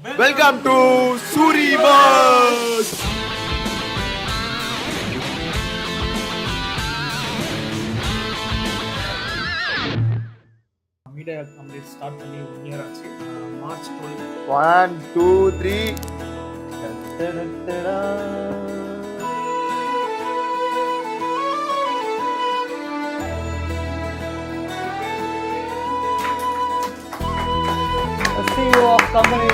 Welcome to Suribus. Media complete start பண்ணி 1 year ஆச்சு. March 12. 1, 2, 3. CEO of company,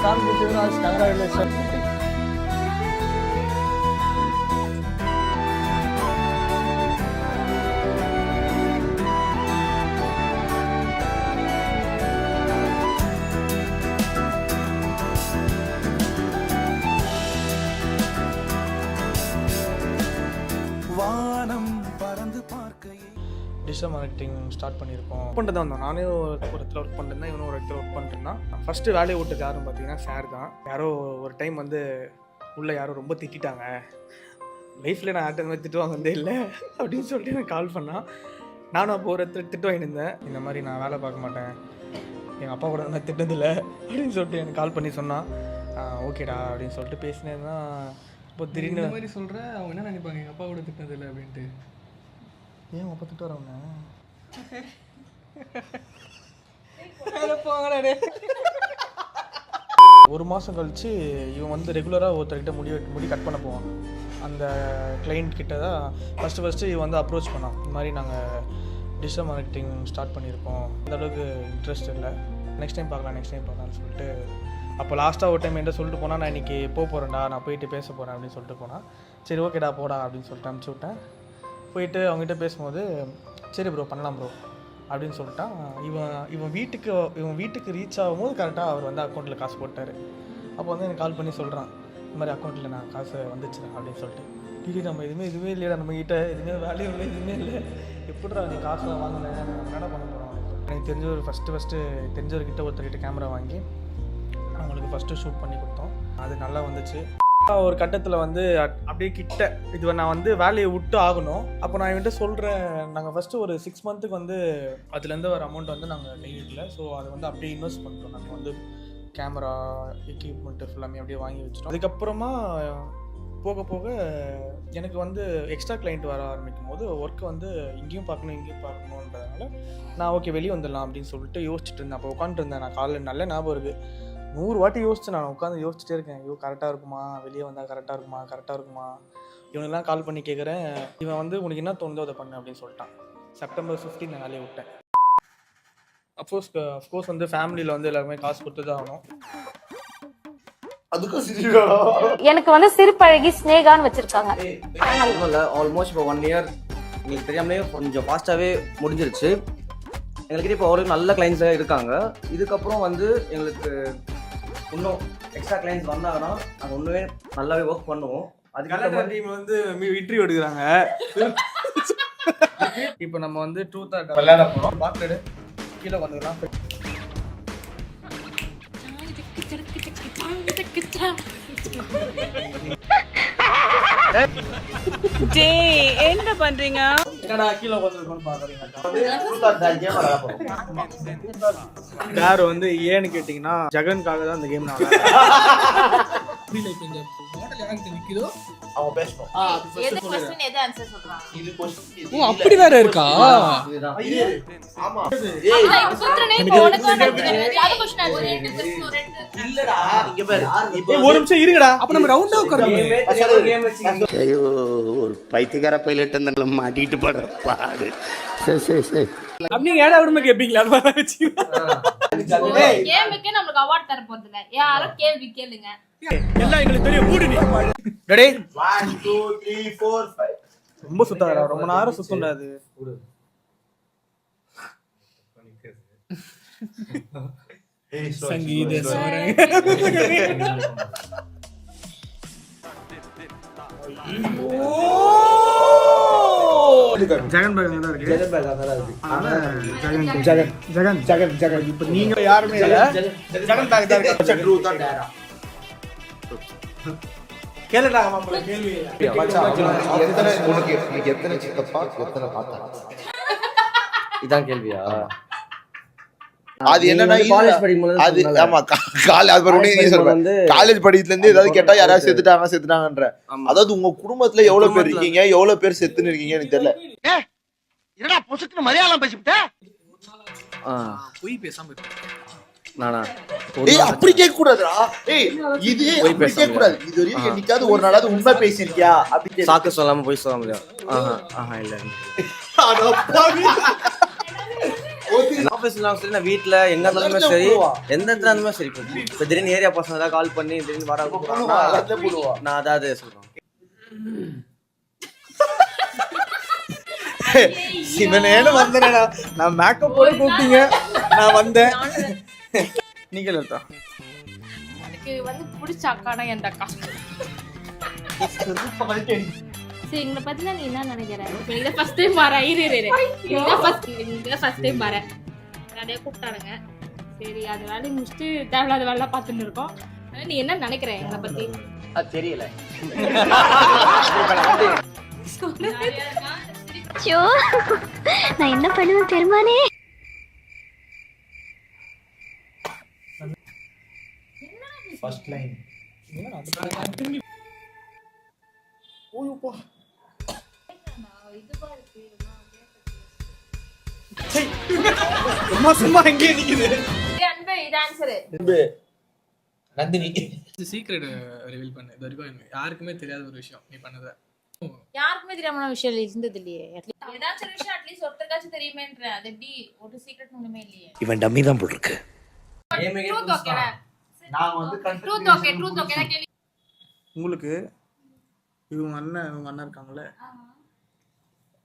Sam Prithviraj, congratulations. Digital marketing start பண்ணியிருக்கோம். Work பண்ணிட்டு தான் வந்தோம். நானே ஒரு இடத்துல ஒர்க் பண்ணிருந்தேன், இவனும் ஒரு இடத்துல ஒர்க் பண்ணிருந்தான். ஃபஸ்ட்டு வேலையை விட்டது யாரும் பார்த்தீங்கன்னா சார் தான். யாரோ ஒரு டைம் வந்து உள்ளே யாரோ ரொம்ப திட்டாங்க. லைஃப்பில் நான் யார்கிட்ட மாதிரி திட்டுவாங்க வந்தே இல்லை அப்படின்னு சொல்லிட்டு எனக்கு கால் பண்ணான். நானும் அப்போ ஒரு இடத்துல திட்டு வாங்கியிருந்தேன். இந்த மாதிரி நான் வேலை பார்க்க மாட்டேன், எங்கள் அப்பா கூட நான் திட்டதில்லை அப்படின்னு சொல்லிட்டு எனக்கு கால் பண்ணி சொன்னான். ஓகேடா அப்படின்னு சொல்லிட்டு பேசினேன் தான். இப்போ திடீர்னு இந்த மாதிரி சொல்கிறேன், அவங்க என்ன நினைப்பாங்க எங்கள் அப்பா கூட திட்டினதில்லை அப்படின்ட்டு. ஏன் அப்பா திட்டு வரவங்க ஒரு மாதம் கழிச்சு இவன் வந்து ரெகுலராக ஒருத்தர்கிட்ட முடி கட் பண்ண போவான். அந்த கிளைண்ட் கிட்ட தான் ஃபஸ்ட்டு இவன் வந்து அப்ரோச் பண்ணான். இந்த மாதிரி நாங்கள் டிஜிட்டல் மார்க்கெட்டிங் ஸ்டார்ட் பண்ணியிருக்கோம், அந்த அளவுக்கு இன்ட்ரெஸ்ட் இல்லை, நெக்ஸ்ட் டைம் பார்க்கலாம்னு சொல்லிட்டு. அப்போ லாஸ்ட்டாக ஒரு டைம் என்ன சொல்லிட்டு போனால், நான் இன்றைக்கி போகிறேன்டா, நான் போயிட்டு பேச போகிறேன் அப்படின்னு சொல்லிட்டு போனால், சரி ஓகேடா போடா அப்படின்னு சொல்லிட்டு அனுப்பிச்சி விட்டேன். போயிட்டு அவங்ககிட்ட பேசும்போது சரி ப்ரோ பண்ணலாம் ப்ரோ அப்படின்னு சொல்லிட்டான். இவன் வீட்டுக்கு ரீச் ஆகும்போது கரெக்டாக அவர் வந்து அக்கௌண்ட்டில் காசு போட்டார். அப்போ வந்து எனக்கு கால் பண்ணி சொல்கிறான், இந்த மாதிரி அக்கௌண்ட்டில் நான் காசு வந்துச்சுறேன் அப்படின்னு சொல்லிட்டு. டிடி நம்ம எதுவுமே இல்லையா, நம்மக்கிட்ட எதுவுமே வேல்யூ இல்லை, எதுவுமே இல்லை, எப்படிடா நீ காசுலாம் வாங்கினேன், நம்ம என்ன பண்ண போகிறோம். எனக்கு தெரிஞ்ச ஒரு ஃபஸ்ட்டு தெரிஞ்சவர்கிட்ட ஒருத்தர்கிட்ட கேமரா வாங்கி அவங்களுக்கு ஃபஸ்ட்டு ஷூட் பண்ணி கொடுத்தோம். அது நல்லா வந்துச்சு. ஒரு கட்டத்தில் வந்து அப்படியே கிட்ட இது நான் வந்து வேலையை விட்டு ஆகணும். அப்போ நான் இவன்ட்டு சொல்கிறேன், நாங்கள் ஃபஸ்ட்டு ஒரு 6 மந்த்துக்கு வந்து அதுலேருந்து ஒரு அமௌண்ட் வந்து நாங்கள் கையில, ஸோ அதை வந்து அப்படியே இன்வெஸ்ட் பண்ணிட்டோம். நாங்கள் வந்து கேமரா எக்யூப்மெண்ட்டு ஃபுல்லாமே அப்படியே வாங்கி வச்சிட்டோம். அதுக்கப்புறமா போக போக எனக்கு வந்து எக்ஸ்ட்ரா கிளைண்ட் வர ஆரம்பிக்கும் போது ஒர்க்கு வந்து இங்கேயும் பார்க்கணுன்றதுனால நான் ஓகே வெளியே வந்துடலாம் அப்படின்னு சொல்லிட்டு யோசிச்சுட்டு இருந்தேன். அப்போ உட்காந்துருந்தேன். நான் காலையில் நல்ல ஞாபகம் இருக்குது, 100 வாட்டி யோசிச்சு நான் உட்காந்து யோசிச்சுட்டே இருக்கேன். ஐயோ கரெக்டாக இருக்குமா, வெளியே வந்தால் கரெக்டாக இருக்குமா. இவனுக்கெல்லாம் கால் பண்ணி கேட்குறேன். இவன் வந்து உனக்கு என்ன தோணுதோ அதை பண்ணு அப்படின்னு சொல்லிட்டான். செப்டம்பர் 15 நான் வேலையை விட்டேன். அஃப்கோர்ஸ் வந்து ஃபேமிலியில் வந்து எல்லாருமே காசு கொடுத்து தான் ஆகணும். அதுக்கும் எனக்கு வந்து சிறுபழகி ஸ்னேகான்னு வச்சிருக்காங்க. ஆல்மோஸ்ட் இப்போ 1 year எங்களுக்கு தெரியாமலே கொஞ்சம் ஃபாஸ்ட்டாகவே முடிஞ்சிருச்சு. எங்கள்கிட்ட இப்போ ஒரு நல்ல கிளைண்ட்ஸாக இருக்காங்க. இதுக்கப்புறம் வந்து எங்களுக்கு இன்னும் எக்ஸ்ட்ரா கிளைண்ட்ஸ் வந்தாங்கன்னா நாங்கள் ஒன்றுமே நல்லாவே ஒர்க் பண்ணுவோம். அதுக்காக டீம் வந்து இன்டர்வியூ எடுக்கிறாங்க. இப்போ நம்ம வந்து ட்ரூத்தாக விளையாட போகிறோம். பாட்டு கீழே வந்துக்கலாம். என்ன பண்றீங்க? என்னடா கீழே வந்துருக்கோம்னு பாக்குறீங்க. யார் வந்து ஏன்னு கேட்டீங்கன்னா ஜெகனுக்காக தான் இந்த கேம் நான் புரியல. இப்போ இந்த மாடல் யாருக்கு நிற்கிதோ அவன் பேசணும். எது क्वेश्चन எது ஆன்சர் சொல்றான். இது क्वेश्चन. ஓ அப்படி வேற இருக்கா? இதுதான். ஆமா. அதான் இப்ப சொல்றேனே, இப்போ உனக்கு வந்து அது क्वेश्चन ஆன்சர் இல்லடா இங்க பாரு. இப்போ ஒரு நிமிஷம் இருங்கடா. அப்ப நம்ம ரவுண்டா உட்காருங்க. ஐயோ ஒரு பைத்தியக்கார பைலட் அந்த மாட்டிட்டு படுற பாடு. சரி அப்படிங்க ஏடா விடுமே கேப்பீங்களா? அது மாதிரி வச்சு கேமுக்கு நமக்கு அவார்ட் தர போறது இல்ல, யாரும் கேள்வி கேளுங்க. எல்லாம் எங்களுக்கு தெரியும். மூடு நீ ரெடி. 1, 2, 3, 4, 5. ரொம்ப சுத்தாதடா, ரொம்ப நேரம் சுத்தம்டா அது. சங்கீத சோரங்க. ஜெகன் பேக் தான் இருக்கு. ஜெகன் இப்போ நீங்க யாருமே இல்ல. ஜெகன் பேக் தான் இருக்கு. ட்ரூத் ஆர் டேரா. கேளுடா மாப்பிள்ளை கேள்வி. உனக்கு எத்தனை சித்தப்பா, எத்தனை தாத்தா? இதான் கேள்வியா? அது என்னன்னா காலேஜ் படிக்கும்போது அது ஆமா காலேஜ் படிக்கிறதுல இருந்து ஏதாவது கேட்டா யாராவது செத்துட்டாங்கன்ற அதாவது உங்க குடும்பத்துல எவ்வளவு பேர் இருக்கீங்க எவ்வளவு பேர் செத்துன்னு இருக்கீங்க எனக்கு தெரியல என்னடா பொசுக்கு மலையாளம் பேசிவிட்ட போய் பேசாம இருக்கு நானா அப்படி கேட்க கூடாதுடா இது அப்படி கேட்க கூடாது இது வரையும் என்னைக்காவது ஒரு நாளாவது உண்மை பேசிருக்கியா அப்படி சாக்கு சொல்லாம போய் சொல்ல முடியாது இல்ல ஆஃபீஸ்ல சரி நான் வீட்டுல எங்க இருந்தாலுமே சரி எந்த இடத்துல இருந்தாலுமே சரி இப்போ திடீர்னு ஏரியா பசங்க ஏதாவது கால் பண்ணி திடீர்னு வர நான் அதாவது சொல்றேன் சிவனேன்னு வந்தேனேடா நான் மேக்கப் போட கூப்பிட்டீங்க நான் வந்தேன் நீங்க லதா எனக்கு வந்து பிடிச்ச அக்கானா எந்த அக்கா சரி எங்களை பத்தி நீ என்ன நினைக்கிற இதை ஃபர்ஸ்ட் டைம் வரேன் இதை ஃபர்ஸ்ட் டைம் வரேன் நிறைய கூப்பிட்டானுங்க சரி அது வேலையை முடிச்சுட்டு தேவையில்லாத வேலை பார்த்துட்டு இருக்கோம் நீ என்ன நினைக்கிற எங்களை பத்தி அது தெரியல நான் என்ன பண்ணுவேன் பெருமானே ஃபர்ஸ்ட் லைன் சும்மா எங்கே நிக்குது அன்பே இது ஆன்சர் நந்தினி சீக்ரெட் ரிவீல் பண்ணு இது வரைக்கும் யாருக்குமே தெரியாத ஒரு விஷயம் நீ பண்ணத யாருக்குமே தெரியாம விஷயம் இருந்தது இல்லையே ஏதாச்சும் ஒரு விஷயம் அட்லீஸ்ட் ஒருத்தருக்காச்சும் தெரியுமேன்ற அது எப்படி ஒரு சீக்ரெட் ஒண்ணுமே இல்லையே இவன் டம்மி தான் போல் இருக்கு ட்ரூத் ஓகேடா நான் வந்து ட்ரூத் ஓகே நான் கேள்வி உங்களுக்கு இவங்க அண்ணன் இருக்காங்கல்ல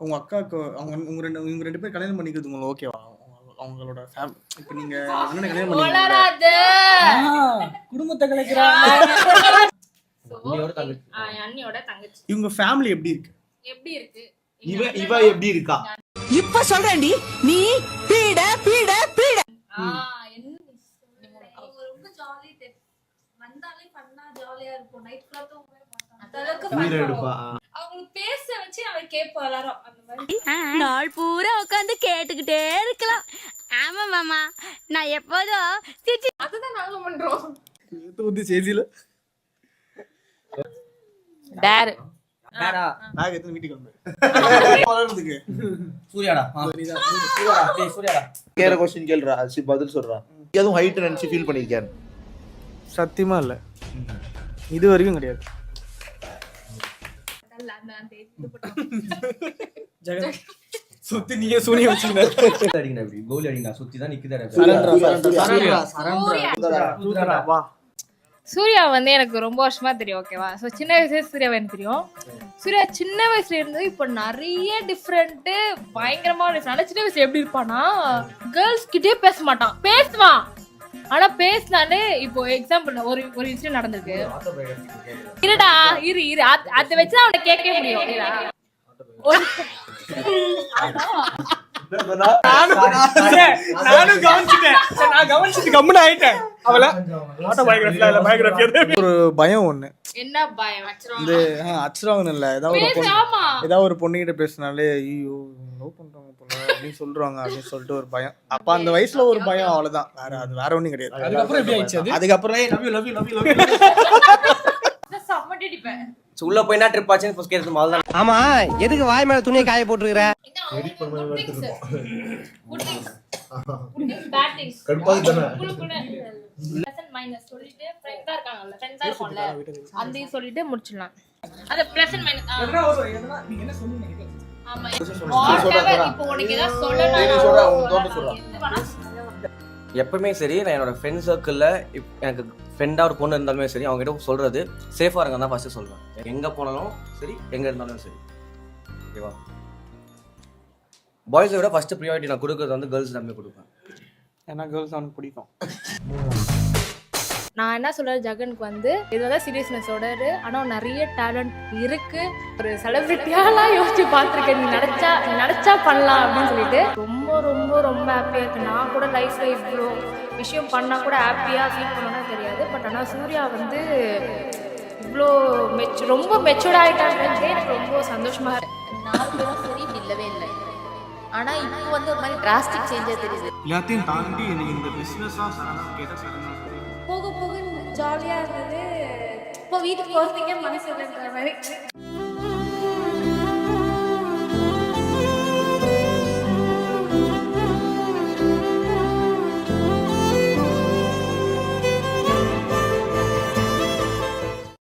உங்க அக்காவுக்கு இவங்க ரெண்டு பேர் கல்யாணம் பண்ணிக்கிறது உங்களுக்கு ஓகேவா அவங்களோட இப்போ நீங்க அண்ணனை கல்யாணம் பண்ணீங்க குடும்பத்தை கலைக்கிறாங்க அண்ணியோட தங்கச்சி இவங்க ஃபேமிலி எப்படி இருக்கு இவ எப்படி இருக்கா இப்ப சொல்றேன்டி நீ பீட பீட பீட ரொம்ப ஜாலி வந்தாலே பண்ணா ஜாலியா இருக்கும் நைட் ஃபுல்லா தூங்கவே எடுப்பா அவங்களுக்கு பேச வச்சு அவ கேட்பா எல்லாரும் அந்த மாதிரி நாள் பூரா உட்காந்து கேட்டுக்கிட்டே இருக்கலாம் ஆமா மாமா நான் எப்போதும் அதுதான் நாங்களும் பண்றோம் வந்து சேஜில டேர் நான் எத்தனை வீட்டுக்கு வந்தேன் வளர்றதுக்கு சூர்யாடா கேற क्वेश्चन கேளுடா சி பதில் சொல்றா எதுவும் ஹைட் நினைச்சு ஃபீல் பண்ணிருக்கேன் சத்தியமா இல்ல இது வரைக்கும் கிடையாது சுத்தி நீங்க சூனிய வச்சீங்க அடிங்கடா இப்படி கோலி அடிங்கடா சுத்தி தான் நிக்குதா சூர்யா வந்து எனக்கு ரொம்ப வருஷமா தெரியும் ஓகேவா ஸோ சின்ன வயசுல சூர்யா எனக்கு தெரியும் சூர்யா சின்ன வயசுல இருந்து இப்போ நிறைய டிஃப்ரெண்ட் பயங்கரமான டிஃப்ரெண்ட் சின்ன வயசுல எப்படி இருப்பானா கேர்ள்ஸ் கிட்டே பேச மாட்டான் பேசுவான் ஆனா பேசினாலே இப்போ எக்ஸாம்பிள் ஒரு இன்சிடென்ட் நடந்திருக்கு இருடா இரு அதை வச்சு அவனை கேட்கவே முடியும் நானும் கவனிச்சிட்டேன் நான் கவனிச்சிட்டு கம்முன்னு ஆயிட்டேன் அவள ஆட்டோபயோகிராஃபில இல்ல பயோகிராஃபி ஒரு பயம் ஒண்ணு என்ன பயம் இந்த அச்சரவன் இல்ல ஏதாவது ஒரு பொண்ணுகிட்ட பேசினாலே ஐயோ லவ் பண்றாங்க பொண்ணு அப்படின்னு சொல்றாங்க அப்படின்னு சொல்லிட்டு ஒரு பயம் அப்ப அந்த வயசுல ஒரு பயம் அவ்வளவுதான் வேற ஒண்ணும் கிடையாது அதுக்கப்புறம் எப்படி ஆயிடுச்சு அதுக்கப்புறம் லவ் யூ சம்மட்டிடிப்பேன் உள்ள போய் என்ன ட்ரிப் ஆச்சுன்னு ஃபர்ஸ்ட் கேட்றது மாதிரி தான் ஆமா எதுக்கு வாய் மேல துணியை காய போட்டுருக்கிற சொல்லிட்டு முடிச்சிடலாம் அது பிளஸ் அண்ட் மைனஸ் ஆமா இப்போ உனக்கு ஏதாவது சொல்லணும் எப்பவுமே சரி நான் என்னோட ஃப்ரெண்ட் சர்க்கிளில் எனக்கு ஃப்ரெண்டாக ஒரு பொண்ணு இருந்தாலுமே சரி அவங்க கிட்ட சொல்றது சேஃபாக இருங்க தான் ஃபர்ஸ்ட் சொல்லுவேன் எங்கே போனாலும் சரி எங்கே இருந்தாலும் சரி ஓகேவா பாய்ஸை விட ஃபர்ஸ்ட் ப்ரியாரிட்டி நான் கொடுக்கறது வந்து கேர்ள்ஸ் தான் கொடுப்பேன் ஏன்னா கேர்ள்ஸ் அவனுக்கு பிடிக்கும் நான் என்ன சொல்றது ஜகனுக்கு வந்து இது வந்து சீரியஸ்னஸோட ஆனால் நிறைய டேலண்ட் இருக்கு ஒரு செலிபிரிட்டியாலாம் யோசிச்சு பார்த்துருக்கேன் நீ நினைச்சா பண்ணலாம் அப்படின்னு சொல்லிட்டு ரொம்ப ரொம்ப ரொம்ப ஹாப்பியாக இருக்கு நான் கூட லைஃப்ல இவ்வளோ விஷயம் பண்ணால் கூட ஹாப்பியாக ஃபீல் பண்ணணும்னா தெரியாது பட் ஆனால் சூர்யா வந்து இவ்வளோ ரொம்ப மெச்சூர்ட் ஆகிட்டாங்கன்றதே எனக்கு ரொம்ப சந்தோஷமாக இருக்கு 4 பேரும் சரி இல்லவே இல்லை ஆனால் இப்போ வந்து ஒரு மாதிரி டிராஸ்டிக் சேஞ்சாக தெரியுது எல்லாத்தையும் தாண்டி எனக்கு இந்த பிஸ்னஸாக சரணா கேட்டால் சரணா போக போக ஜாலியாக இருந்தது. இப்போ வீட்டுக்கு போகிறதுக்கே மனசு இல்லைன்ற மாதிரி